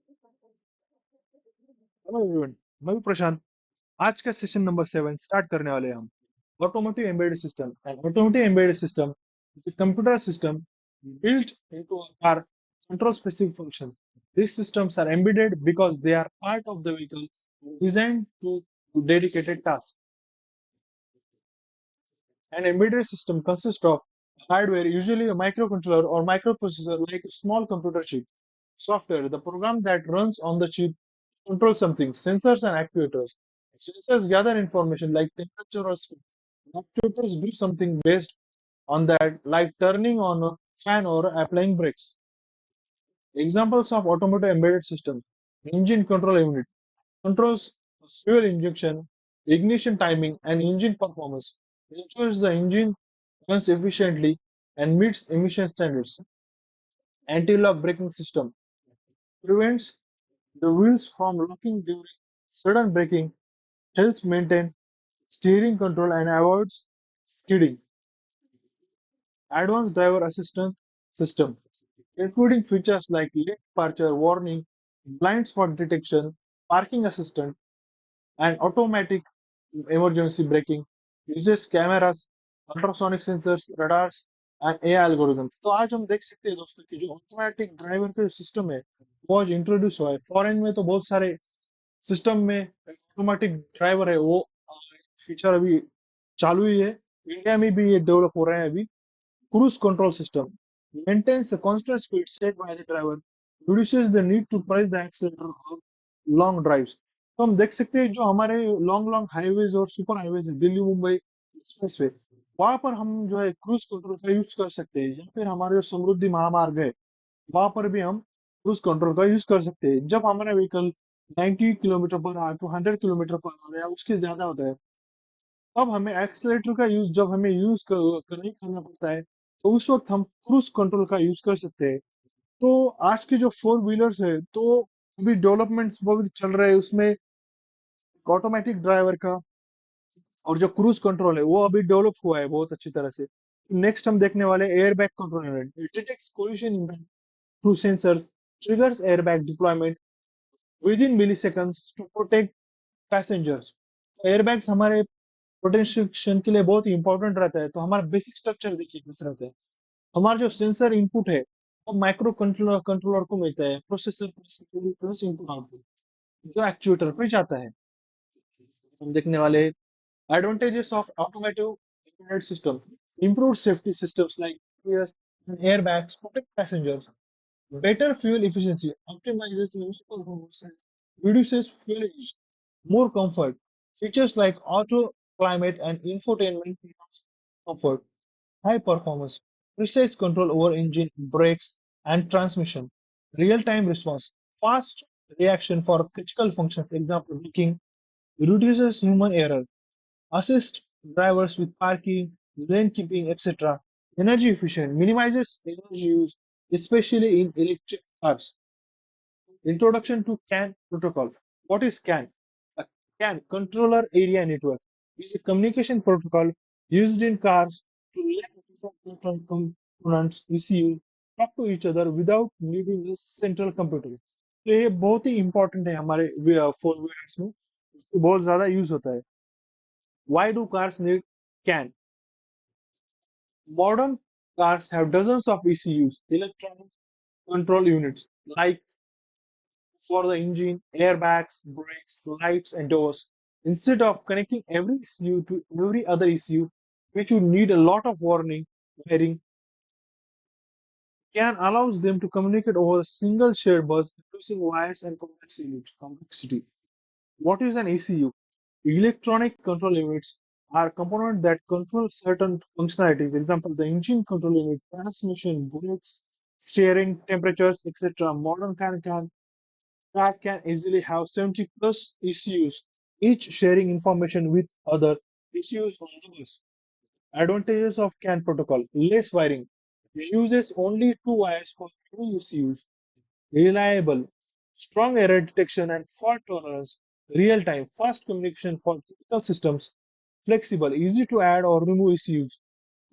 Hello everyone, मैं हूं प्रशांत। आज का सेशन नंबर 7 स्टार्ट करने वाले हैं हम। Automotive embedded system and automotive embedded system is a computer system built into a car control specific function. These systems are embedded because they are part of the vehicle designed to do dedicated tasks. An embedded system consists of hardware, usually a microcontroller or microprocessor like a small computer chip. Software, the program that runs on the chip, controls something, sensors and actuators. Sensors gather information like temperature or speed. Actuators do something based on that, like turning on a fan or applying brakes. Examples of automotive embedded systems: engine control unit controls fuel injection, ignition timing, and engine performance. Ensures the engine runs efficiently and meets emission standards. Anti-lock braking system prevents the wheels from locking during sudden braking, helps maintain steering control and avoids skidding. Advanced driver assistance system, including features like lane departure warning, blind spot detection, parking assistant, and automatic emergency braking, uses cameras, ultrasonic sensors, radars, and AI algorithm. तो आज हम देख सकते हैं दोस्तों कि जो automatic driver का सिस्टम है वो आज इंट्रोड्यूस हुआ है। फॉरेन में तो बहुत सारे सिस्टम में ऑटोमेटिक ड्राइवर है, वो फीचर अभी चालू ही है। इंडिया में भी ये डेवलप हो रहा है अभी। Cruise control system maintains a constant speed set by the driver, reduces the need to press the accelerator or long drives. तो हम देख सकते हैं जो हमारे लॉन्ग लॉन्ग हाईवेज और सुपर हाईवेज है, दिल्ली मुंबई एक्सप्रेस वे, वहां पर हम जो है क्रूज कंट्रोल का यूज कर सकते हैं, या फिर हमारे जो समृद्धि महामार्ग है वहां पर भी हम क्रूज कंट्रोल का यूज कर सकते हैं। जब हमारा व्हीकल 90 किलोमीटर पर आ टू 100 किलोमीटर पर आ या उसके ज्यादा होता है, तब हमें एक्सीलरेटर का यूज जब हमें यूज नहीं करना पड़ता है, तो उस वक्त हम क्रूज कंट्रोल का यूज कर सकते हैं। तो आज के जो फोर व्हीलर्स है, तो अभी डेवलपमेंट्स बहुत चल रहे हैं उसमें ऑटोमेटिक ड्राइवर का, और जो क्रूज कंट्रोल है वो अभी डेवलप हुआ है बहुत अच्छी तरह से। नेक्स्ट हम देखने वाले air bag control unit. It detects collision impact through sensors, triggers air bag deployment within milliseconds to protect passengers. Airbags हमारे प्रोटेक्शन के लिए बहुत ही इंपॉर्टेंट रहता है। तो हमारा बेसिक स्ट्रक्चर देखिए कैसे रहता है। हमारा जो सेंसर इनपुट है वो माइक्रो कंट्रोलर कंट्रोलर को मिलता है, प्रोसेसर प्लस इनपुट आउटपुट जो एक्चुएटर पे जाता है। हम देखने वाले advantages of automotive embedded system: improved safety systems like ABS and airbags protect passengers, better fuel efficiency optimizes engine performance and reduces fuel use, more comfort, features like auto climate and infotainment enhance comfort, high performance, precise control over engine, brakes, and transmission, real-time response, fast reaction for critical functions, example braking, reduces human error, assist drivers with parking, lane keeping, etc. Energy efficient, minimizes energy use, especially in electric cars. Introduction to CAN protocol. What is CAN? A CAN, Controller Area Network, is a communication protocol used in cars to let different electronic components ECU talk to each other without needing a central computer. तो ये बहुत ही important है हमारे four wheelers में, इसको बहुत ज्यादा use होता है। Why do cars need CAN? Modern cars have dozens of ECUs, electronic control units, like for the engine, airbags, brakes, lights, and doors. Instead of connecting every ECU to every other ECU, which would need a lot of wiring, CAN allows them to communicate over a single shared bus, reducing wires and complexity. What is an ECU? Electronic control units are components that control certain functionalities. Example, the engine control unit, transmission, brakes, steering, temperatures, etc. Modern car can easily have 70 plus ECUs, each sharing information with other ECUs on the bus. Advantages of CAN protocol: less wiring, uses only two wires for every ECUs, reliable, strong error detection and fault tolerance, real-time, fast communication for critical systems, flexible, easy to add or remove ECUs,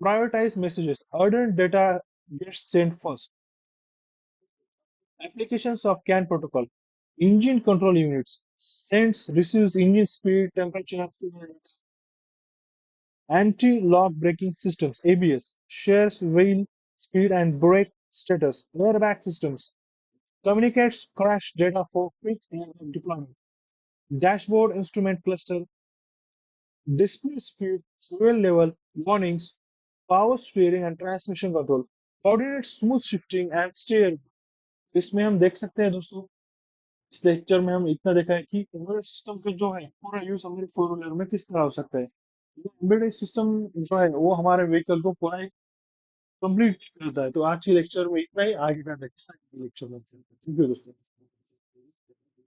prioritize messages, urgent data gets sent first. Applications of CAN protocol. Engine control units sends receives engine speed, temperature, fuel. Anti-lock braking systems (ABS) shares wheel speed and brake status. Airbag systems communicates crash data for quick airbag deployment. Dashboard instrument cluster display speed, fuel level, warnings, power steering and transmission control. Coordinates smooth shifting and steer. इसमें हम देख सकते हैं दोस्तों, इस lecture में हम इतना देखा है कि एम्बेडेड सिस्टम का जो है पूरा यूज हमारे फोर व्हीलर में किस तरह हो सकता है। एम्बेडेड सिस्टम जो है वो हमारे व्हीकल को पूरा कंप्लीट करता है। तो आज के लेक्चर में इतना ही, आगे का देखते हैं लेक्चर में। थैंक यू दोस्तों।